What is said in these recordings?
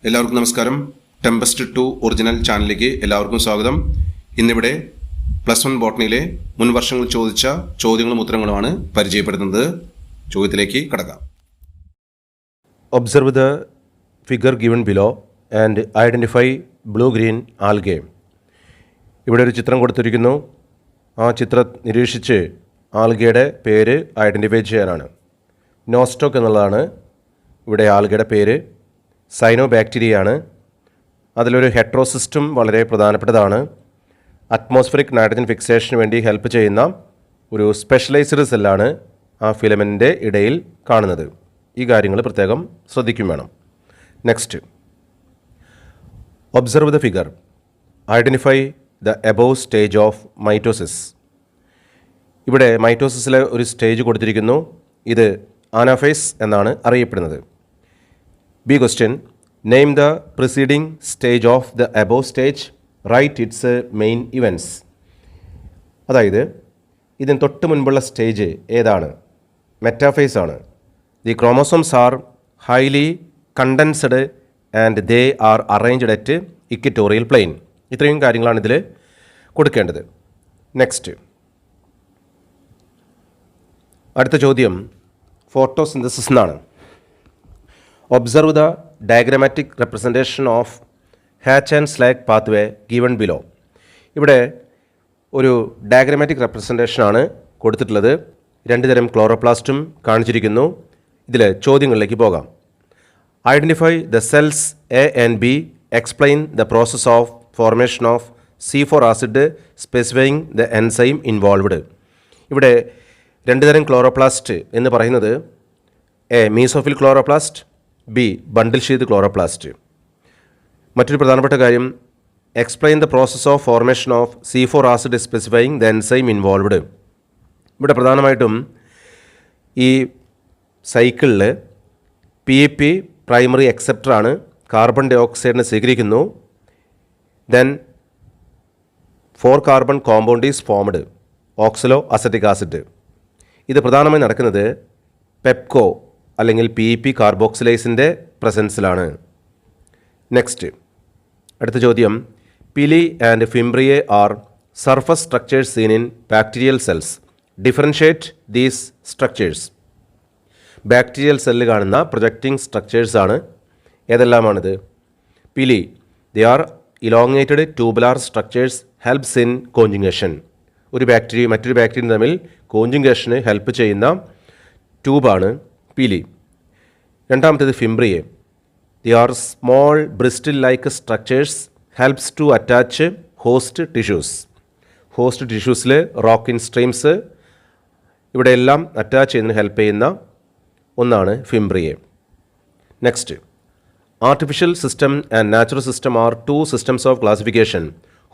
എല്ലാവർക്കും നമസ്കാരം. Tempest 2 original ചാനലിലേക്ക് എല്ലാവർക്കും സ്വാഗതം. ഇന്നിവിടെ +1 ബോട്ടണിയിലെ മുൻ വർഷങ്ങൾ ചോദിച്ച ചോദ്യങ്ങളും ഉത്തരങ്ങളുമാണ് പരിചയപ്പെടുത്തുന്നത്. ചോദ്യത്തിലേക്ക് കടക്കാം. Observe the figure given below and identify blue-green algae. ഇവിടെ ഒരു ചിത്രം കൊടുത്തിരിക്കുന്നു. ആ ചിത്രം നിരീക്ഷിച്ച് ആൽഗയുടെ പേര് ഐഡൻറ്റിഫൈ ചെയ്യാനാണ്. നോസ്റ്റോക്ക് എന്നുള്ളതാണ് ഇവിടെ ആൽഗയുടെ പേര്. സൈനോബാക്ടീരിയയാണ്. അതിലൊരു ഹെട്രോസിസ്റ്റം വളരെ പ്രധാനപ്പെട്ടതാണ്. അറ്റ്മോസ്ഫിയറിക് നൈട്രജൻ ഫിക്സേഷന് വേണ്ടി ഹെൽപ്പ് ചെയ്യുന്ന ഒരു സ്പെഷ്യലൈസ്ഡ് സെല്ലാണ് ആ ഫിലമെൻറ്റിൻ്റെ ഇടയിൽ കാണുന്നത്. ഈ കാര്യങ്ങൾ പ്രത്യേകം ശ്രദ്ധിക്കും വേണം. Next, observe the figure, identify the above stage of mitosis. ഇവിടെ മൈറ്റോസിസിലെ ഒരു സ്റ്റേജ് കൊടുത്തിരിക്കുന്നു. ഇത് അനാഫേസ് എന്നാണ് അറിയപ്പെടുന്നത്. B question, name the preceding stage of the above stage, write its main events. അതായത് ഇതിന് തൊട്ട് മുൻപുള്ള സ്റ്റേജ് ഏതാണ്? മെറ്റാഫേസ് ആണ്. The chromosomes are highly condensed and they are arranged at equatorial plane. ഇത്രയും കാര്യങ്ങളാണ് ഇതിൽ കൊടുക്കേണ്ടത്. നെക്സ്റ്റ്, അടുത്ത ചോദ്യം ഫോട്ടോസിന്തസിസ് എന്നാണ്. Observe the diagrammatic representation of hatch and slag pathway given below. ഇവിടെ ഒരു ഡയഗ്രമാറ്റിക് റെപ്രസെൻറ്റേഷനാണ് കൊടുത്തിട്ടുള്ളത്. രണ്ട് തരം ക്ലോറോപ്ലാസ്റ്റും കാണിച്ചിരിക്കുന്നു. ഇതിൽ ചോദ്യങ്ങളിലേക്ക് പോകാം. Identify the cells A and B, explain the process of formation of C4 acid specifying the enzyme involved. ഇവിടെ രണ്ട് തരം ക്ലോറോപ്ലാസ്റ്റ് എന്ന് പറയുന്നത് A mesophyll chloroplast, B bundle sheath chloroplast. മറ്റൊരു പ്രധാനപ്പെട്ട കാര്യം, explain the process of formation of C4 acid specifying the enzyme involved. ഇവിടെ പ്രധാനമായിട്ടും ഈ സൈക്കിളിൽ PEP പ്രൈമറി അക്സെപ്റ്ററാണ്. കാർബൺ ഡൈ ഓക്സൈഡിനെ സ്വീകരിക്കുന്നു. Then 4 carbon compound is formed, oxaloacetic acid. ഇത് പ്രധാനമായി നടക്കുന്നത് പെപ്കോ അല്ലെങ്കിൽ PEP കാർബോക്സിലേസിൻ്റെ പ്രസൻസിലാണ്. നെക്സ്റ്റ്, അടുത്ത ചോദ്യം, pili and fimbriae are surface structures seen in bacterial cells. Differentiate these structures. Bacterial സെല്ലിൽ കാണുന്ന പ്രൊജക്റ്റിംഗ് സ്ട്രക്ചേഴ്സാണ്. ഏതെല്ലാമാണിത്? Pili, they are elongated tubular structures, helps in conjugation. ഒരു ബാക്ടീരിയ മറ്റൊരു ബാക്ടീരിയ തമ്മിൽ കോഞ്ചുഗേഷന് ഹെൽപ്പ് ചെയ്യുന്ന ട്യൂബാണ് പിലി. രണ്ടാമത്തേത് fimbriae, they are small bristle like structures, helps to attach host tissues. Host ടിഷ്യൂസിൽ റോക്കിൻ സ്ട്രീംസ് ഇവിടെയെല്ലാം അറ്റാച്ച് ചെയ്യുന്നതിന് ഹെൽപ്പ് ചെയ്യുന്ന ഒന്നാണ് fimbriae. Next, artificial system and natural system are 2 systems of classification.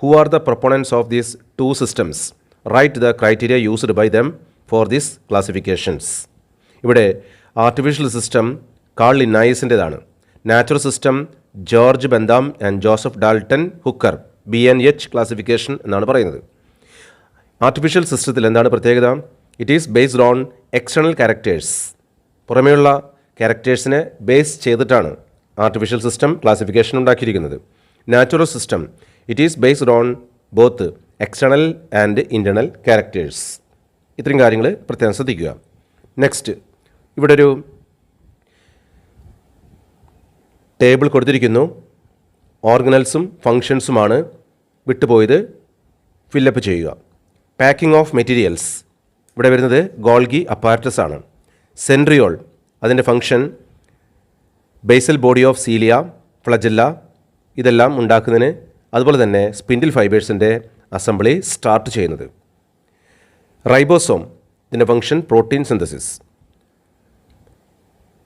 Who are the proponents of these 2 systems? Write the criteria used by them for these classifications. ഇവിടെ artificial system Carl ലിന്നായിസിൻ്റെതാണ്. Natural system George Bentham and Joseph Dalton Hooker, BNH classification എന്നാണ് പറയുന്നത്. Artificial സിസ്റ്റത്തിൽ എന്താണ് പ്രത്യേകത? It is based on external characters. പുറമേയുള്ള ക്യാരക്ടേഴ്സിനെ base ചെയ്തിട്ടാണ് ആർട്ടിഫിഷ്യൽ സിസ്റ്റം ക്ലാസിഫിക്കേഷൻ ഉണ്ടാക്കിയിരിക്കുന്നത്. Natural system, it is based on both external and internal characters. ഇത്രയും കാര്യങ്ങൾ പ്രത്യേകം ശ്രദ്ധിക്കുക. നെക്സ്റ്റ്, ഇവിടെ ഒരു ടേബിൾ കൊടുത്തിരിക്കുന്നു. ഓർഗനൽസും ഫങ്ഷൻസുമാണ് വിട്ടുപോയത്. ഫില്ലപ്പ് ചെയ്യുക. പാക്കിംഗ് ഓഫ് മെറ്റീരിയൽസ്, ഇവിടെ വരുന്നത് ഗോൾഗി അപ്പാരറ്റസ് ആണ്. സെൻട്രിയോൾ, അതിൻ്റെ function basal body of cilia, flagella ഇതെല്ലാം ഉണ്ടാക്കുന്നതിന്, അതുപോലെ തന്നെ സ്പിൻഡിൽ ഫൈബേഴ്സിൻ്റെ അസംബ്ലി സ്റ്റാർട്ട് ചെയ്യുന്നത്. റൈബോസോം, ഇതിൻ്റെ function protein synthesis.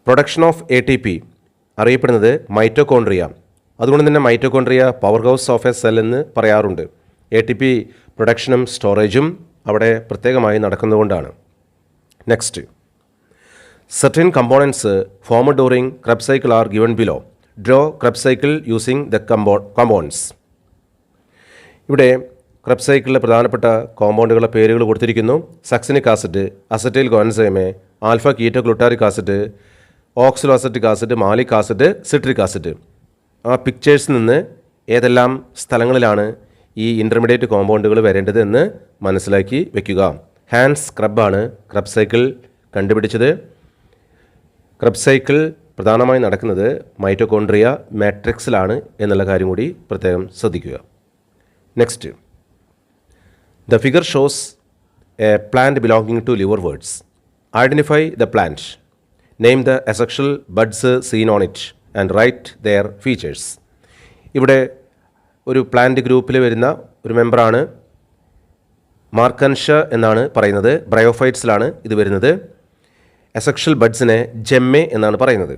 Production of ATP അറിയപ്പെടുന്നത് മൈറ്റോകോൺട്രിയ. അതുകൊണ്ട് തന്നെ mitochondria power house of a cell എന്ന് പറയാറുണ്ട്. ATP പ്രൊഡക്ഷനും സ്റ്റോറേജും അവിടെ പ്രത്യേകമായി നടക്കുന്നതുകൊണ്ടാണ്. Next, certain components formed during Krebs cycle are given below. Draw Krebs cycle using the compounds. ഇവിടെ Krebs cycle പ്രധാനപ്പെട്ട കോമ്പൗണ്ടുകളുടെ പേരുകൾ കൊടുത്തിരിക്കുന്നു. Succinic acid, acetyl coenzyme, alpha ketoglutaric acid, oxaloacetic acid, malic acid, citric acid. ആ പിക്ചേഴ്സിൽ നിന്ന് ഏതെല്ലാം സ്ഥലങ്ങളിലാണ് ഈ ഇൻ്റർമീഡിയറ്റ് കോമ്പൗണ്ടുകൾ വരേണ്ടത് എന്ന് മനസ്സിലാക്കി വെക്കുക. ഹാൻസ് ക്രബാണ് ക്രബ് സൈക്കിൾ കണ്ടുപിടിച്ചത്. ക്രബ് സൈക്കിൾ പ്രധാനമായും നടക്കുന്നത് മൈറ്റോകോൺട്രിയ മാട്രിക്സിലാണ് എന്നുള്ള കാര്യം കൂടി പ്രത്യേകം ശ്രദ്ധിക്കുക. Next, the figure shows a plant belonging to liverworts. Identify the plant. Name the asexual buds seen on it and write their features. ഇവിടെ ഒരു പ്ലാന്റ് ഗ്രൂപ്പിൽ വരുന്ന ഒരു മെമ്പറാണ് മാർക്കൻഷ എന്നാണ് പറയുന്നത്. ബ്രയോഫൈറ്റ്സിലാണ് ഇത് വരുന്നത്. അസെക്ഷൽ ബഡ്സിനെ ജെമ്മെ എന്നാണ് പറയുന്നത്.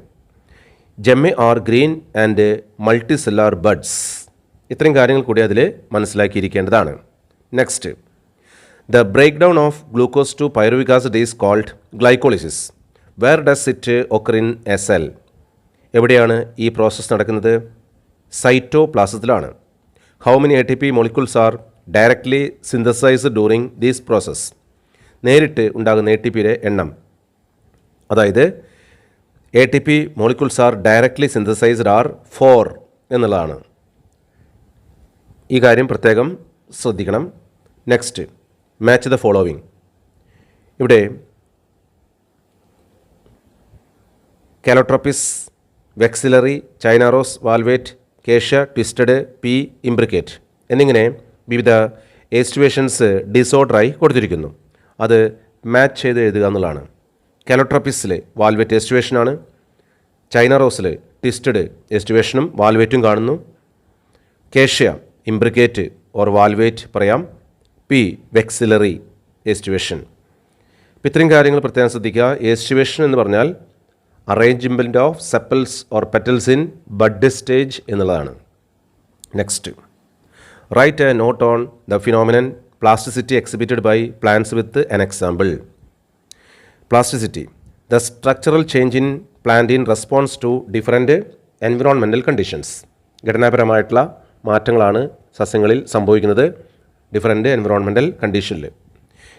Gemmae are green and multicellular buds. ഇത്രയും കാര്യങ്ങൾ കൂടി അതിൽ മനസ്സിലാക്കിയിരിക്കേണ്ടതാണ്. Next, the break down of glucose to pyruvic acid is called glycolysis. Where does it occur in a cell? എവിടെയാണ് ഈ പ്രോസസ്സ് നടക്കുന്നത്? സൈറ്റോപ്ലാസത്തിലാണ്. How many ATP molecules are directly synthesized during these process? നേരിട്ട് ഉണ്ടാകുന്ന ATPയുടെ എണ്ണം, അതായത് ATP molecules are directly synthesized are 4 എന്നുള്ളതാണ്. ഈ കാര്യം പ്രത്യേകം ശ്രദ്ധിക്കണം. Next, match the following. ഇവിടെ കാലോട്രോപ്പിസ്, വെക്സിലറി, ചൈനാറോസ്, വാൽവേറ്റ്, കേഷ്യ, ട്വിസ്റ്റഡ്, പി, ഇംബ്രിക്കേറ്റ് എന്നിങ്ങനെ വിവിധ എസ്റ്റിവേഷൻസ് ഡിസോർഡറായി കൊടുത്തിരിക്കുന്നു. അത് മാച്ച് ചെയ്ത് എഴുതുക എന്നുള്ളതാണ്. കാലോട്രോപ്പിസിൽ വാൽവേറ്റ് എസ്റ്റിവേഷനാണ്. ചൈനാറോസിൽ ട്വിസ്റ്റഡ് എസ്റ്റിവേഷനും വാൽവേറ്റും കാണുന്നു. കേഷ്യ ഇംബ്രിക്കേറ്റ് ഓർ വാൽവേറ്റ് പറയാം. P vexillary aestivation. അപ്പോൾ ഇത്രയും കാര്യങ്ങൾ പ്രത്യേകം ശ്രദ്ധിക്കുക. എസ്റ്റിവേഷൻ എന്ന് പറഞ്ഞാൽ arrangement of sepals or petals in bud stage എന്നുള്ളതാണ്. Next, write a note on the phenomenon plasticity exhibited by plants with an example. Plasticity, the structural change in plant in response to different environmental conditions. ഘടനാപരമായിട്ടുള്ള മാറ്റങ്ങളാണ് സസ്യങ്ങളിൽ സംഭവിക്കുന്നത് different environmental കണ്ടീഷനിൽ.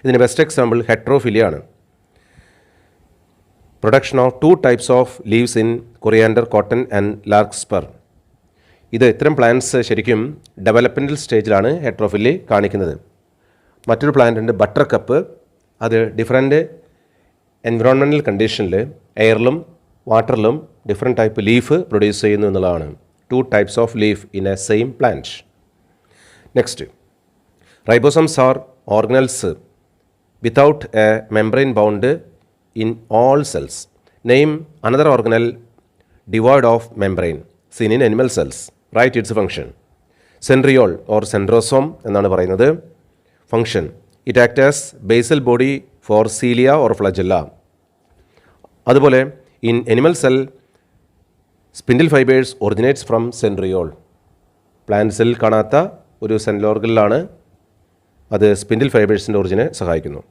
ഇതിന് best example ഹെട്രോഫിലിയാണ്. Production of 2 types of leaves in coriander, cotton and ലാർക്സ്പർ. ഇത് ഇത്തരം plants ശരിക്കും ഡെവലപ്മെൻറ്റൽ സ്റ്റേജിലാണ് ഹെട്രോഫിലി കാണിക്കുന്നത്. മറ്റൊരു പ്ലാന്റ് ഉണ്ട് ബട്ടർ കപ്പ്. അത് ഡിഫറൻറ്റ് എൻവിറോൺമെൻറ്റൽ കണ്ടീഷനിൽ എയറിലും വാട്ടറിലും ഡിഫറെൻറ്റ് ടൈപ്പ് ലീഫ് പ്രൊഡ്യൂസ് ചെയ്യുന്നു എന്നുള്ളതാണ്. 2 types of leaf in a same plant. Next, ribosomes are organelles without a membrane bound in all cells. Name another organelle devoid of membrane seen in animal cells. Write its function. Centriole or centrosome എന്നാണ് പറയുന്നത്. Function, it acts as basal body for cilia or flagella. അതുപോലെ in animal cell spindle fibers originates from centriole. Plant cell കാണാത്ത ഒരു cell ഓർഗനിലാണ് അത് spindle ഫൈബേഴ്സിൻ്റെ ഒറിജിനെ സഹായിക്കുന്നു.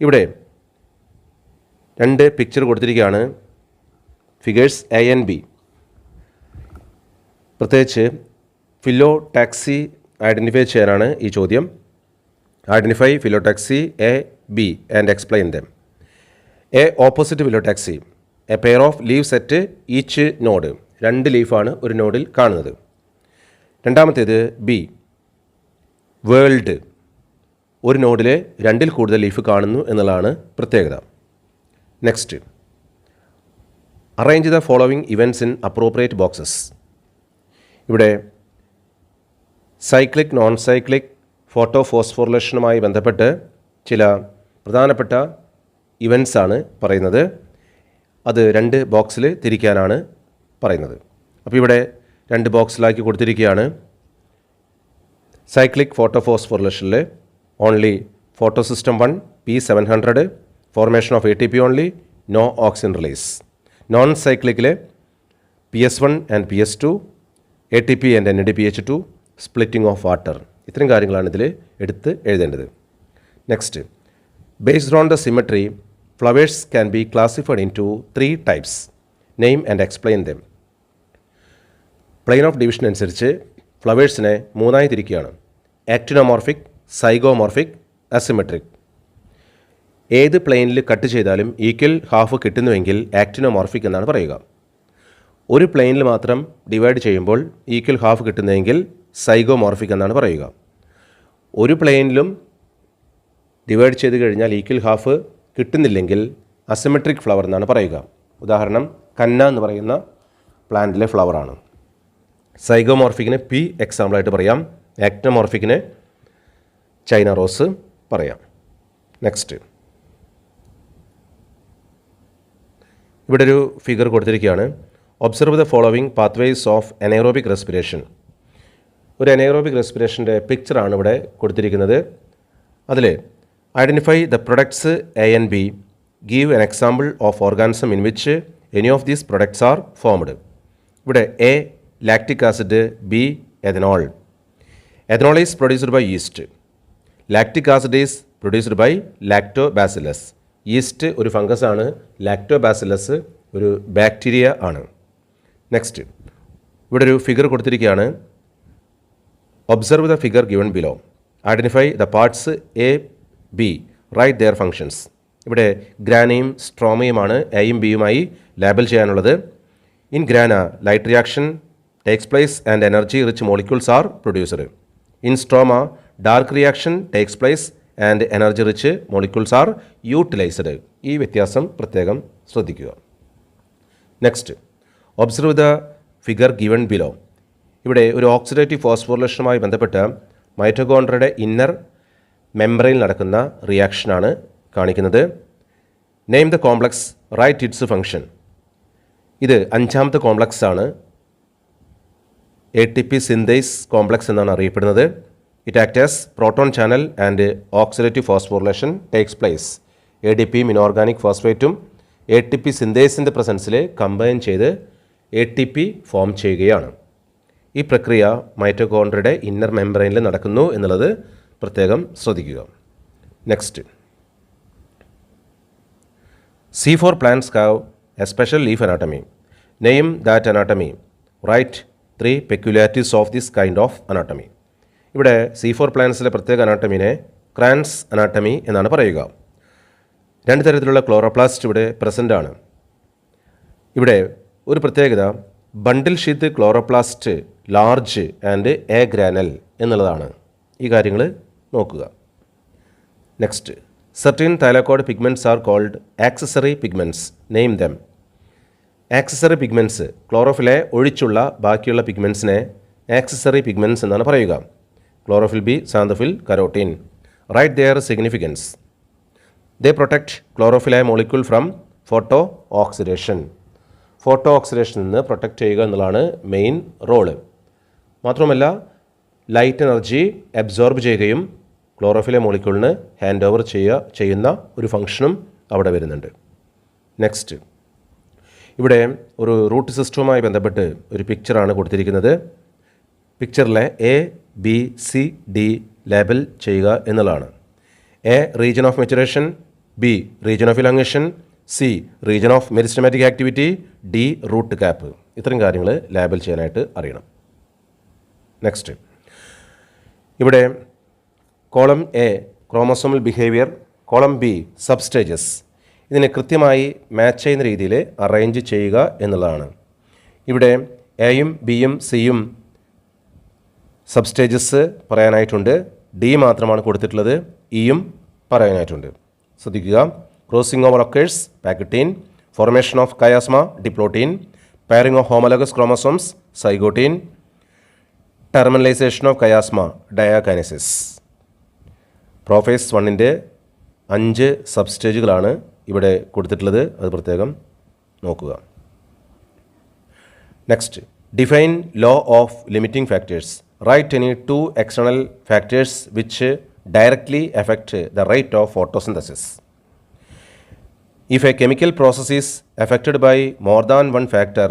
ഇവിടെ 2 picture കൊടുത്തിരിക്കുകയാണ്. Figures A and B. പ്രത്യേകിച്ച് ഫില്ലോടാക്സി ഐഡൻറ്റിഫൈ ചെയ്യാനാണ് ഈ ചോദ്യം. Identify phyllotaxy A, B and explain them. A, opposite phyllotaxy. A pair of leaves at each node. 2 ലീഫാണ് ഒരു നോഡിൽ കാണുന്നത്. രണ്ടാമത്തേത് B, വേൾഡ്. ഒരു നോഡിൽ 2ൽ കൂടുതൽ ലീഫ് കാണുന്നു എന്നുള്ളതാണ് പ്രത്യേകത. Next, arrange the following events in appropriate boxes. ഇവിടെ സൈക്ലിക്, നോൺ സൈക്ലിക് ഫോട്ടോഫോസ്ഫോറിലേഷനുമായി ബന്ധപ്പെട്ട് ചില പ്രധാനപ്പെട്ട ഇവൻറ്റ്സാണ് പറയുന്നത്. അത് 2 ബോക്സിൽ തിരിക്കാനാണ് പറയുന്നത്. അപ്പോൾ ഇവിടെ 2 ബോക്സിലാക്കി കൊടുത്തിരിക്കുകയാണ്. സൈക്ലിക് ഫോട്ടോഫോസ്ഫോറിലേഷനിൽ only photosystem 1 P700 formation of ATP only, no oxygen release. Non-cyclically PS1 and PS2, ATP and NADPH2, splitting of water. ഇത്രയും കാര്യങ്ങളാണ് ഇതിൽ എടുത്ത് എഴുതേണ്ടത്. Next, based on the symmetry, flowers can be classified into 3 types. Name and explain them. Plane of division അനുസരിച്ച് ഫ്ലവേഴ്സിനെ 3ആയി തിരിക്കുകയാണ്. Actinomorphic, zygomorphic, asymmetric. ഏത് പ്ലെയിനിൽ കട്ട് ചെയ്താലും ഈക്വൽ ഹാഫ് കിട്ടുന്നുവെങ്കിൽ ആക്ടിനോമോർഫിക് എന്നാണ് പറയുക. ഒരു പ്ലെയിനിൽ മാത്രം ഡിവൈഡ് ചെയ്യുമ്പോൾ ഈക്വൽ ഹാഫ് കിട്ടുന്നതെങ്കിൽ സൈഗോമോർഫിക് എന്നാണ് പറയുക. ഒരു പ്ലെയിനിലും ഡിവൈഡ് ചെയ്ത് കഴിഞ്ഞാൽ ഈക്വൽ ഹാഫ് കിട്ടുന്നില്ലെങ്കിൽ അസിമെട്രിക് ഫ്ലവർ എന്നാണ് പറയുക. ഉദാഹരണം കന്ന എന്ന് പറയുന്ന പ്ലാന്റിലെ ഫ്ലവറാണ്. സൈഗോമോർഫിക്കിന് പി എക്സാമ്പിളായിട്ട് പറയാം. ആക്ടോമോർഫിക്കിന് ചൈന റോസ് പറയാം. നെക്സ്റ്റ്, ഇവിടെ ഒരു ഫിഗർ കൊടുത്തിരിക്കുകയാണ്. Observe the following pathways of anaerobic respiration. ഒരു അനൈറോബിക് റെസ്പിറേഷൻ്റെ പിക്ചറാണ് ഇവിടെ കൊടുത്തിരിക്കുന്നത്. അതിൽ identify the products A and B, give an example of organism in which any of these products are formed. ഇവിടെ A lactic acid, B ethanol. Ethanol is produced by yeast. Lactic acid is produced by lactobacillus. Yeast ഒരു ഫംഗസാണ്, lactobacillus ഒരു bacteria ആണ്. Next, ഇവിടെ ഒരു figure കൊടുത്തിരിക്കുകയാണ്. Observe the figure given below. Identify the parts A B, write their functions. ഇവിടെ ഗ്രാനയും സ്ട്രോമയുമാണ് എയും ബിയുമായി ലേബൽ ചെയ്യാനുള്ളത്. In grana light reaction takes place and energy rich molecules are produced. In stroma dark reaction takes place and energy rich molecules are utilised. ഈ വ്യത്യാസം പ്രത്യേകം ശ്രദ്ധിക്കുക. Next, observe the figure given below. ഇവിടെ ഒരു oxidative ഫോസ്ഫോറിലേഷനുമായി ബന്ധപ്പെട്ട് മൈറ്റോകോൺഡ്രിയയുടെ inner മെംബ്രെയിനിൽ നടക്കുന്ന റിയാക്ഷനാണ് കാണിക്കുന്നത്. Name the complex, write its function. ഇത് അഞ്ചാമത്തെ കോംപ്ലക്സ് ആണ്. ATP സിന്തേസ് കോംപ്ലക്സ് എന്നാണ് അറിയപ്പെടുന്നത്. It act as proton channel and oxidative phosphorylation takes place. ADPയും ഇനോർഗാനിക് ഫോസ്ഫേറ്റും ATP സിന്തേസിൻ്റെ പ്രസൻസിൽ കമ്പൈൻ ചെയ്ത് ATP ഫോം ചെയ്യുകയാണ്. ഈ പ്രക്രിയ മൈറ്റോകോൺഡ്രിയയുടെ ഇന്നർ മെംബ്രെയിനിൽ നടക്കുന്നു എന്നുള്ളത് പ്രത്യേകം ശ്രദ്ധിക്കുക. Next, C4 plants have a special leaf anatomy. Name that anatomy. Write 3 peculiarities of this kind of anatomy. ഇവിടെ C4 പ്ലാന്റ്സിലെ പ്രത്യേക അനാട്ടമിനെ ക്രാൻസ് അനാട്ടമി എന്നാണ് പറയുക. രണ്ട് തരത്തിലുള്ള ക്ലോറോപ്ലാസ്റ്റ് ഇവിടെ പ്രസൻ്റ് ആണ്. ഇവിടെ ഒരു പ്രത്യേകത bundle sheath chloroplast large and agranal എന്നുള്ളതാണ്. ഈ കാര്യങ്ങൾ നോക്കുക. Next, certain thylakoid pigments are called accessory pigments. Name them. Accessory pigments, ക്ലോറോഫിലെ ഒഴിച്ചുള്ള ബാക്കിയുള്ള പിഗ്മെൻറ്റ്സിനെ ആക്സസറി പിഗ്മെൻറ്റ്സ് എന്നാണ് പറയുക. Chlorophyll B, xanthophyll, carotene. Write their significance. They protect ക്ലോറോഫിലെ molecule from photo oxidation. Photo ഓക്സിഡേഷനിൽ നിന്ന് പ്രൊട്ടക്റ്റ് ചെയ്യുക എന്നുള്ളതാണ് മെയിൻ റോള്. മാത്രമല്ല ലൈറ്റ് എനർജി അബ്സോർബ് ചെയ്യുകയും ക്ലോറോഫിലെ മോളിക്യൂളിന് ഹാൻഡ് ഓവർ ചെയ്യുന്ന ഒരു ഫംഗ്ഷനും അവിടെ വരുന്നുണ്ട്. നെക്സ്റ്റ്, ഇവിടെ ഒരു റൂട്ട് സിസ്റ്റവുമായി ബന്ധപ്പെട്ട് ഒരു പിക്ചറാണ് കൊടുത്തിരിക്കുന്നത്. പിക്ചറിലെ A, B, C, D label ചെയ്യുക എന്നുള്ളതാണ്. A region of maturation, B region of elongation, C region of meristematic activity, D root cap. ഇത്രയും കാര്യങ്ങൾ ലേബൽ ചെയ്യാനായിട്ട് അറിയണം. നെക്സ്റ്റ്, ഇവിടെ column A chromosomal behaviour, column B substages. ഇതിനെ കൃത്യമായി മാച്ച് ചെയ്യുന്ന രീതിയിൽ അറേഞ്ച് ചെയ്യുക എന്നുള്ളതാണ്. ഇവിടെ എയും ബിയും സിയും സബ്സ്റ്റേജസ് പറയാനായിട്ടുണ്ട്. ഡി മാത്രമാണ് കൊടുത്തിട്ടുള്ളത്. ഇയും പറയാനായിട്ടുണ്ട്. ശ്രദ്ധിക്കുക. Crossing over occurs pachytene, formation of chiasma diplotene, pairing of homologous chromosomes zygotene, terminalisation of chiasma diakinesis. Prophase 1ൻ്റെ 5 സബ്സ്റ്റേജുകളാണ് ഇവിടെ കൊടുത്തിട്ടുള്ളത്. അത് പ്രത്യേകം നോക്കുക. Next, define law of limiting factors. Write any 2 external factors which directly effect the rate of photosynthesis. If a chemical process is affected by more than one factor,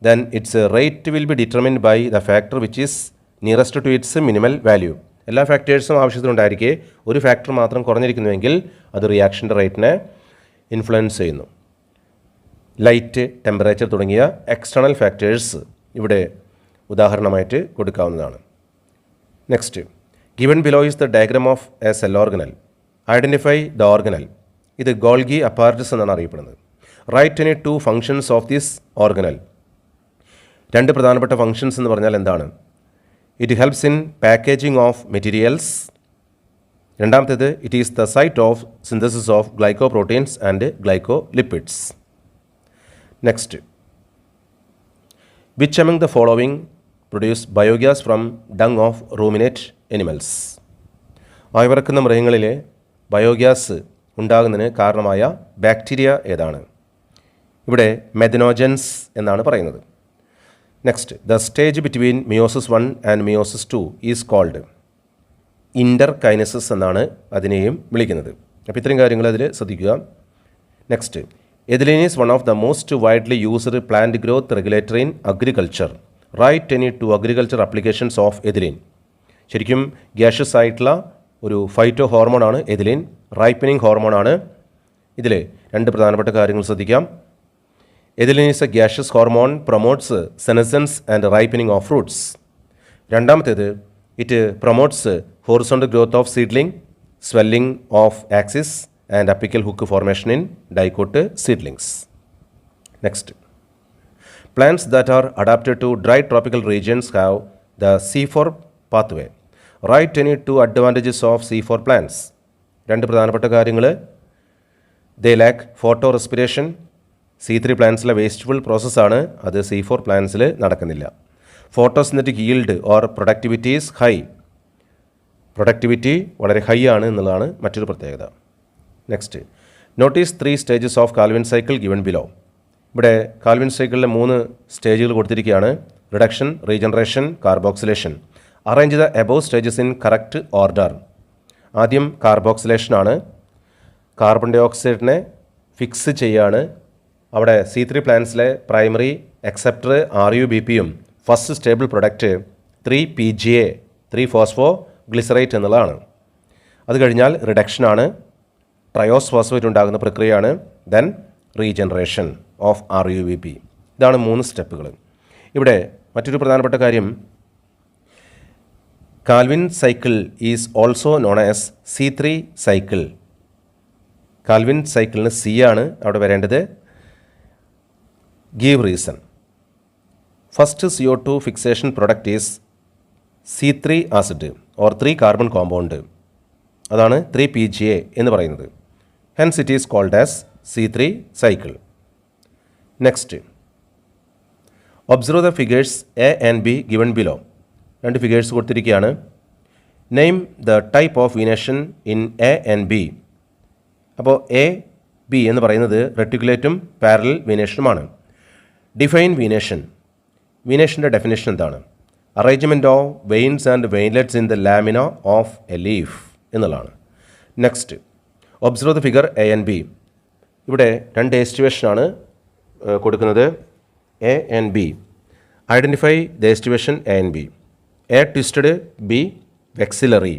then its rate will be determined by the factor which is nearest to its minimal value. എല്ലാ ഫാക്ടേഴ്സും ആവശ്യത്തിനുണ്ടായിരിക്കെ ഒരു factor മാത്രം കുറഞ്ഞിരിക്കുന്നുവെങ്കിൽ അത് റിയാക്ഷൻ്റെ റേറ്റിനെ influence ചെയ്യുന്നു. Light, temperature തുടങ്ങിയ external factors ഇവിടെ ഉദാഹരണമായിട്ട് കൊടുക്കാവുന്നതാണ്. Next, given below is the diagram of a cell organelle. Identify the organelle. ഇത് ഗോൾഗി അപ്പാരറ്റസ് എന്നാണ് അറിയപ്പെടുന്നത്. Write any 2 functions of this organelle. രണ്ട് പ്രധാനപ്പെട്ട ഫങ്ഷൻസ് എന്ന് പറഞ്ഞാൽ എന്താണ്? It helps in packaging of materials. രണ്ടാമത്തേത് it is the site of synthesis of glycoproteins and glycolipids. Next, which among the following produce biogas from dung of ruminate animals? ആയവറക്കുന്ന മൃഗങ്ങളിലെ biogas ഉണ്ടാകുന്നതിന് കാരണമായ ബാക്ടീരിയ ഏതാണ്? ഇവിടെ മെഥനോജൻസ് എന്നാണ് പറയുന്നത്. Next, the stage between meiosis 1 and meiosis 2 is called interkinesis എന്നാണ് അതിനെയും വിളിക്കുന്നത്. അപ്പോൾ ഇത്രയും കാര്യങ്ങൾ അതിൽ ശ്രദ്ധിക്കുക. Next, ethylene is one of the most widely used plant growth regulator in agriculture. Write any two agriculture applications of ethylene. ശരിക്കും gaseous ആയിട്ടുള്ള ഒരു ഫൈറ്റോ ഹോർമോണാണ് എഥിലീൻ, റൈപ്പനിങ് ഹോർമോണാണ്. ഇതിൽ രണ്ട് പ്രധാനപ്പെട്ട കാര്യങ്ങൾ ശ്രദ്ധിക്കാം. Ethylene is a gaseous hormone, promotes senescence and ripening of fruits. രണ്ടാമത്തേത് it promotes horizontal growth of seedling, swelling of axis and apical hook formation in dicot seedlings. Next, plants that are adapted to dry tropical regions have the C4 pathway. Write any two advantages of C4 plants. രണ്ട് പ്രധാനപ്പെട്ട കാര്യങ്ങൾ. they lack photorespiration. C3 പ്ലാന്റ്സിലെ wasteful പ്രോസസ്സാണ്, അത് C4 പ്ലാന്റ്സിൽ നടക്കുന്നില്ല. photosynthetic yield or productivity is high. Productivity വളരെ high ആണ് എന്നുള്ളതാണ് മറ്റൊരു പ്രത്യേകത. Next, notice 3 stages of Calvin cycle given below. ഇവിടെ കാൽവിൻ സൈക്കിളിലെ 3 സ്റ്റേജുകൾ കൊടുത്തിരിക്കുകയാണ്. Reduction, regeneration, carboxylation. Arrange the above stages in correct order. ആദ്യം കാർബോക്സിലേഷനാണ്. കാർബൺ ഡൈ ഓക്സൈഡിനെ ഫിക്സ് ചെയ്യാണ്. അവിടെ C3 പ്ലാന്റ്സിലെ പ്രൈമറി എക്സെപ്റ്റർ RUBPയും first stable product 3PGA three phospho glycerate എന്നുള്ളതാണ്. അത് കഴിഞ്ഞാൽ റിഡക്ഷനാണ്, ട്രയോസ് ഫോസ്ഫേറ്റ് ഉണ്ടാകുന്ന പ്രക്രിയയാണ്. Then regeneration of RUBP. ഇതാണ് 3 സ്റ്റെപ്പുകൾ. ഇവിടെ മറ്റൊരു പ്രധാനപ്പെട്ട കാര്യം, Calvin cycle is also known as C3 cycle. Calvin സൈക്കിളിന് C ആണ് അവിടെ വരേണ്ടത്. Give reason. First CO2 fixation product is C3 acid or 3 carbon compound. അതാണ് 3PGA എന്ന് പറയുന്നത്. Hence it is called as C3 cycle. Next, observe the figures A and B given below. രണ്ട് figures കൊടുത്തിരിക്കുകയാണ്. Name the type of venation in A and B. അപ്പോൾ A, B എന്ന് പറയുന്നത് റെറ്റിക്കുലേറ്റും parallel വീനേഷനുമാണ്. Define venation. വീനേഷൻ്റെ definition എന്താണ്? Arrangement of veins and veinlets in the lamina of a leaf എന്നുള്ളതാണ്. Next, observe the figure A and B. ഇവിടെ രണ്ട് എസ്റ്റിവേഷനാണ് കൊടുക്കുന്നത്, A and B. Identify the aestivation A and B. A twisted, B vexillary.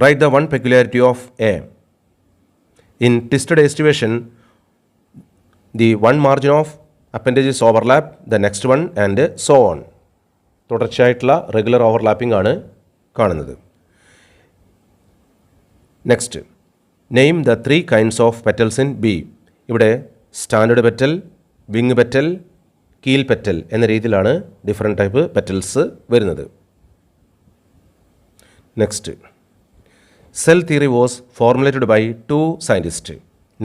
Write the one peculiarity of A. In twisted aestivation the one margin of appendages overlap the next one and so on. തുടർച്ചയായിട്ടുള്ള regular overlapping ആണ് കാണുന്നത്. Next, name the 3 kinds of petals in B. ഇവിടെ standard petal, wing petal, keel petal എന്ന രീതിയിലാണ് different type petals വരുന്നത്. Next, cell theory was formulated by 2 scientist.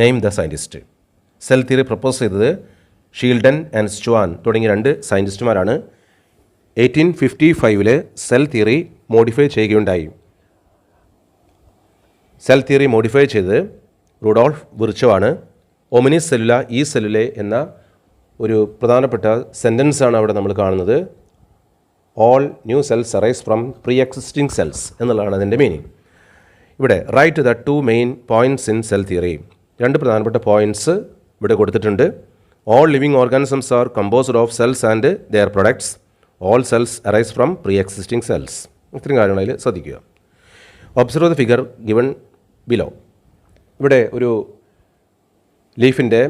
Name the scientist. Cell theory propose ചെയ്തത് ഷീൽഡൻ and സ്റ്റുവാൻ തുടങ്ങിയ 2 സയൻറ്റിസ്റ്റുമാരാണ്. 1855 cell theory modify ചെയ്യുകയുണ്ടായി. Cell theory modify ചെയ്തത് Rudolf വിർച്ചോവാണ്. ഒമിനിസ് സെല്ലുല ഈ സെല്ലുലെ എന്ന ഒരു പ്രധാനപ്പെട്ട സെൻറ്റൻസാണ് അവിടെ നമ്മൾ കാണുന്നത്. All new cells arise from pre existing cells എന്നുള്ളതാണ് അതിൻ്റെ മീനിങ്. ഇവിടെ write the 2 main points in cell theory. 2 പ്രധാനപ്പെട്ട പോയിൻറ്റ്സ് ഇവിടെ കൊടുത്തിട്ടുണ്ട്. All living organisms are composed of cells and their products. All cells arise from pre existing cells. ഇത്രയും കാര്യങ്ങളിൽ ശ്രദ്ധിക്കുക. Observe the figure given below. ഇവിടെ ഒരു ലീഫിൻ്റെ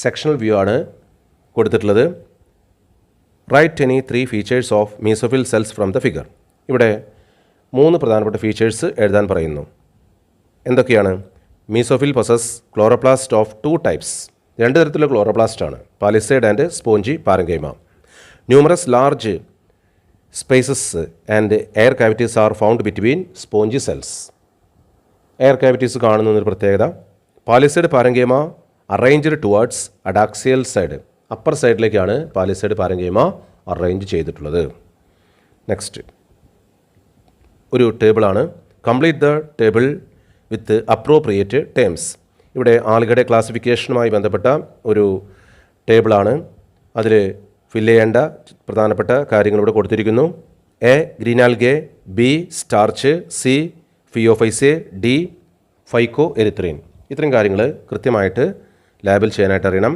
സെക്ഷണൽ വ്യൂ ആണ് കൊടുത്തിട്ടുള്ളത്. Write any 3 features of mesophyll cells from the figure. ഇവിടെ 3 പ്രധാനപ്പെട്ട ഫീച്ചേഴ്സ് എഴുതാൻ പറയുന്നു. എന്തൊക്കെയാണ്? Mesophyll possess chloroplast of 2 types. 2 തരത്തിലുള്ള ക്ലോറോപ്ലാസ്റ്റ് ആണ്, palisade and spongy parenchyma. Numerous large spaces and air cavities are found between spongy cells. Air cavities കാണുന്നൊരു പ്രത്യേകത. Palisade പാരങ്കേമ arranged towards adaxial side, upper സൈഡിലേക്കാണ് പാലിസൈഡ് പാരങ്കേമ അറേഞ്ച് ചെയ്തിട്ടുള്ളത്. Next ഒരു ടേബിളാണ്. Complete the table with appropriate terms. ഇവിടെ ആളുകളുടെ ക്ലാസിഫിക്കേഷനുമായി ബന്ധപ്പെട്ട ഒരു ടേബിളാണ്. അതിൽ ഫില്ല് ചെയ്യേണ്ട പ്രധാനപ്പെട്ട കാര്യങ്ങൾ ഇവിടെ കൊടുത്തിരിക്കുന്നു. A green algae, B starch, C phaeophyceae, D phycoerythrin. ഇത്രയും കാര്യങ്ങൾ കൃത്യമായിട്ട് ലാബിൽ ചെയ്യാനായിട്ട് അറിയണം.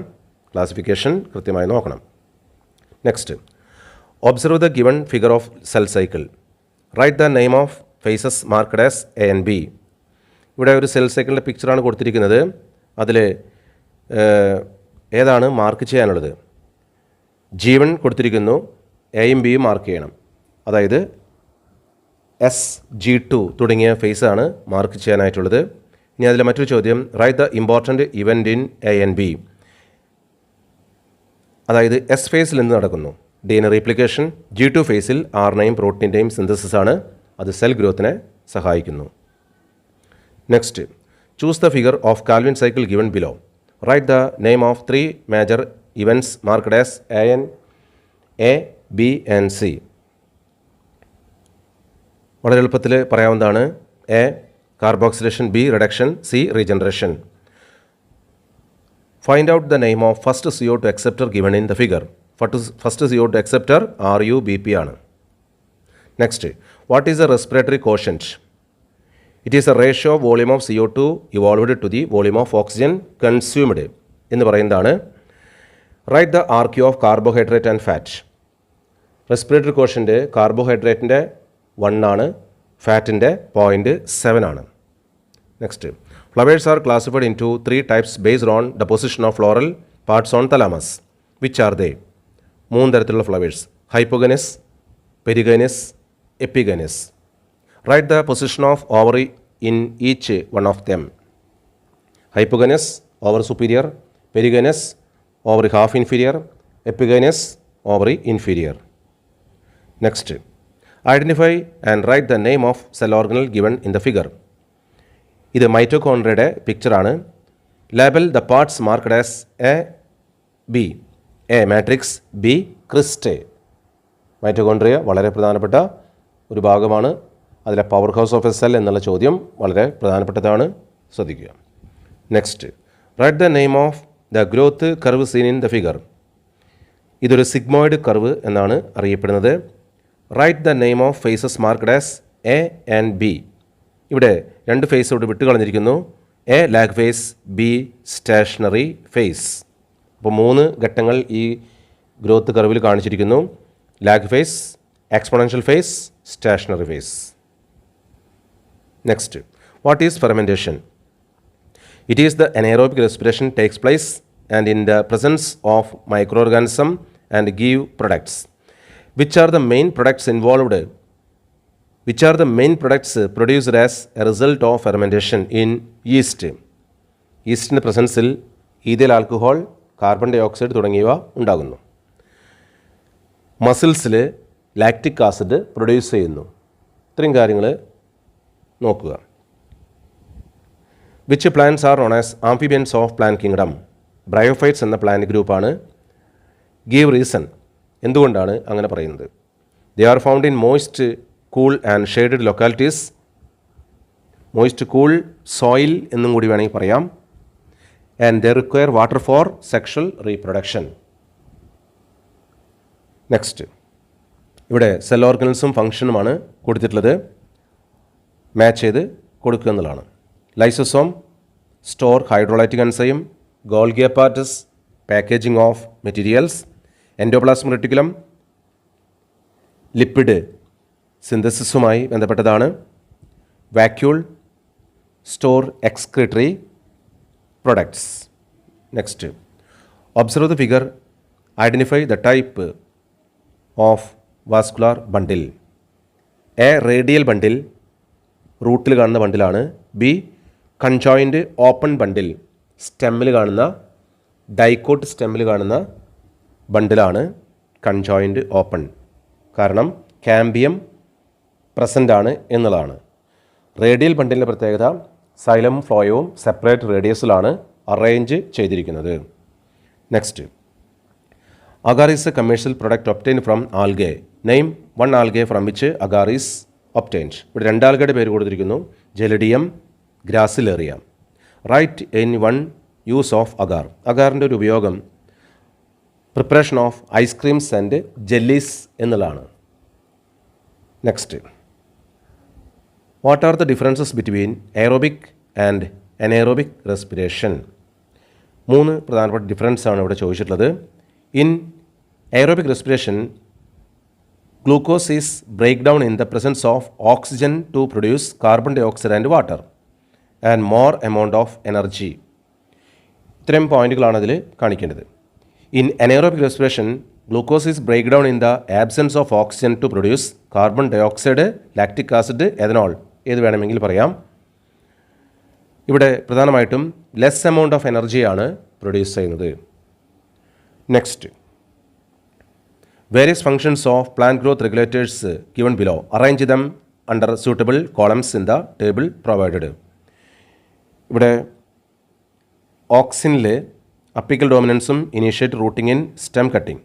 ക്ലാസിഫിക്കേഷൻ കൃത്യമായി നോക്കണം. Next observe the given figure of cell cycle. Write the name of phases marked as A and B. ഇവിടെ ഒരു സെൽ സൈക്കിളിൻ്റെ പിക്ചറാണ് കൊടുത്തിരിക്കുന്നത്. അതിൽ ഏതാണ് മാർക്ക് ചെയ്യാനുള്ളത്? G1 കൊടുത്തിരിക്കുന്നു, എയും ബിയും മാർക്ക് ചെയ്യണം. അതായത് SG2 തുടങ്ങിയ ഫേസാണ് മാർക്ക് ചെയ്യാനായിട്ടുള്ളത്. ഇനി അതിലെ മറ്റൊരു ചോദ്യം, write the important event in A and B. അതായത് എസ് ഫേസിൽ എന്ത് നടക്കുന്നു? DNA റീപ്ലിക്കേഷൻ. G2 ഫേസിൽ RNAയും പ്രോട്ടീൻ്റെയും സിന്തസിസ് ആണ്. അത് സെൽ ഗ്രോത്തിനെ സഹായിക്കുന്നു. Next choose the figure of Calvin cycle given below. Write the name of 3 major events marked as A, B and C. വളരെ എളുപ്പത്തിൽ പറയാവുന്നതാണ്. A carboxylation, B reduction, C regeneration. Find out the name of first CO2 acceptor given in the figure. First CO2 acceptor RUBP ആണ്. Next what is the respiratory quotient? It is a ratio of volume of CO2 evolved to the volume of oxygen consumed എന്ന് പറയുന്നതാണ്. Write the RQ of carbohydrate and fat. Respiratory quotient കാർബോഹൈഡ്രേറ്റിൻ്റെ 1 ആണ്, ഫാറ്റിൻ്റെ 0.7 ആണ്. Next flowers are classified into 3 types based on the position of floral parts on thalamus. Which are they? 3 തരത്തിലുള്ള flowers: hypogynous, perigynous, epigynous. Write the position of ovary in each one of them. Hypogynous ovary superior, perigynous ovary half inferior, epigynous ovary inferior. Next identify and right the name of cell organelle given in the figure. ഇത് മൈറ്റോകോൺഡ്രിയയുടെ പിക്ചറാണ്. Label the parts marked as A, B. A matrix, B cristae. Mitochondria വളരെ പ്രധാനപ്പെട്ട ഒരു ഭാഗമാണ്. അതിലെ power house of a cell എന്നുള്ള ചോദ്യം വളരെ പ്രധാനപ്പെട്ടതാണ്, ശ്രദ്ധിക്കുക. Next write the name of the growth curve seen in the figure. ഇതൊരു സിഗ്മോയിഡ് കർവ് എന്നാണ് അറിയപ്പെടുന്നത്. Write the name of phases marked as A and B. ഇവിടെ 2 ഫേസോട് വിട്ട് കളഞ്ഞിരിക്കുന്നു. A lag phase, B stationary phase. അപ്പോൾ 3 ഘട്ടങ്ങൾ ഈ ഗ്രോത്ത് കർവിൽ കാണിച്ചിരിക്കുന്നു. Lag phase, exponential phase, stationary phase. Next what is fermentation? It is the anaerobic respiration takes place and in the presence of microorganism and give products. Which are the main products involved? Which are the main products produced as a result of fermentation in yeast? ഈസ്റ്റിൻ്റെ പ്രസൻസിൽ ethyl alcohol, carbon dioxide തുടങ്ങിയവ ഉണ്ടാകുന്നു. മസിൽസിൽ lactic acid produce ചെയ്യുന്നു. ഇത്രയും കാര്യങ്ങൾ നോക്കുക. Which plants are known as amphibians of plant kingdom? Bryophytes എന്ന plant ഗ്രൂപ്പാണ്. ഗീവ് റീസൺ, എന്തുകൊണ്ടാണ് അങ്ങനെ പറയുന്നത്? They are found in moist, cool and shaded localities. Moist cool soil എന്നും കൂടി വേണമെങ്കിൽ പറയാം. And they require water for sexual reproduction. Next ഇവിടെ സെൽ ഓർഗനൽസും ഫങ്ഷനുമാണ് കൊടുത്തിട്ടുള്ളത്. മാച്ച് ചെയ്ത് കൊടുക്കുക എന്നുള്ളതാണ്. Lysosome, store hydrolytic enzyme, Golgi apparatus, packaging of materials, endoplasmic reticulum, lipid സിന്തസിസുമായി ബന്ധപ്പെട്ടതാണ്. Vacuole, store excretory products. Next observe the figure, identify the type of vascular bundle. A radial bundle, റൂട്ടിൽ കാണുന്ന ബണ്ടിലാണ്. ബി കൺജോയിൻറ്റ് ഓപ്പൺ ബണ്ടിൽ, സ്റ്റെമ്മിൽ കാണുന്ന, dicot സ്റ്റെമ്മിൽ കാണുന്ന ബണ്ടിലാണ്. Conjoint open. കാരണം കാമ്പിയം പ്രസൻ്റ് ആണ് എന്നുള്ളതാണ്. റേഡിയൽ ബണ്ടിലിൻ്റെ പ്രത്യേകത സൈലം ഫ്ലോയവും സെപ്പറേറ്റ് റേഡിയസിലാണ് അറേഞ്ച് ചെയ്തിരിക്കുന്നത്. Next, agar is a commercial product obtained from algae. Name one algae from which agar is obtained. ഇവിടെ രണ്ട് ആൽഗയുടെ പേര് കൊടുത്തിരിക്കുന്നു, gelidium, gracilaria. Write in one use of agar. അഗാറിൻ്റെ ഒരു ഉപയോഗം preparation of ice creams and jellies എന്നുള്ളതാണ്. Next, what are the differences between aerobic and anaerobic respiration? മൂന്ന് പ്രധാനപ്പെട്ട ഡിഫറൻസ് ആണ് ഇവിടെ ചോദിച്ചിട്ടുള്ളത്. In aerobic respiration, glucose is breakdown in the presence of oxygen to produce carbon dioxide and water and more amount of energy. ഇത്രയും പോയിന്റുകളാണ് അതിൽ കാണിക്കേണ്ടത്. In anaerobic respiration, glucose is breakdown in the absence of oxygen to produce carbon dioxide, lactic acid, ethanol. ഏത് വേണമെങ്കിൽ പറയാം. ഇവിടെ പ്രധാനമായിട്ടും less amount of എനർജിയാണ് പ്രൊഡ്യൂസ് ചെയ്യുന്നത്. Next, various functions of plant growth regulators given below. Arrange them under suitable columns in the table provided. ഇവിടെ ഓക്സിനിലെ apical ഡോമിനൻസും initiate rooting in stem cutting,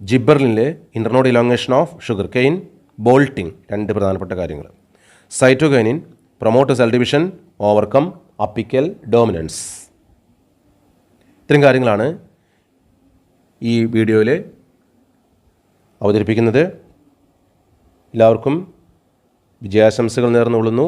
ജിബ്ബറിലെ internode elongation of sugarcane, bolting, രണ്ട് പ്രധാനപ്പെട്ട കാര്യങ്ങൾ. Cytokinin promote cell division, overcome apical dominance. ഇത്തരം കാര്യങ്ങളാണ് ഈ വീഡിയോയിൽ അവതരിപ്പിക്കുന്നത്. എല്ലാവർക്കും വിജയാശംസകൾ നേർന്നുകൊള്ളുന്നു.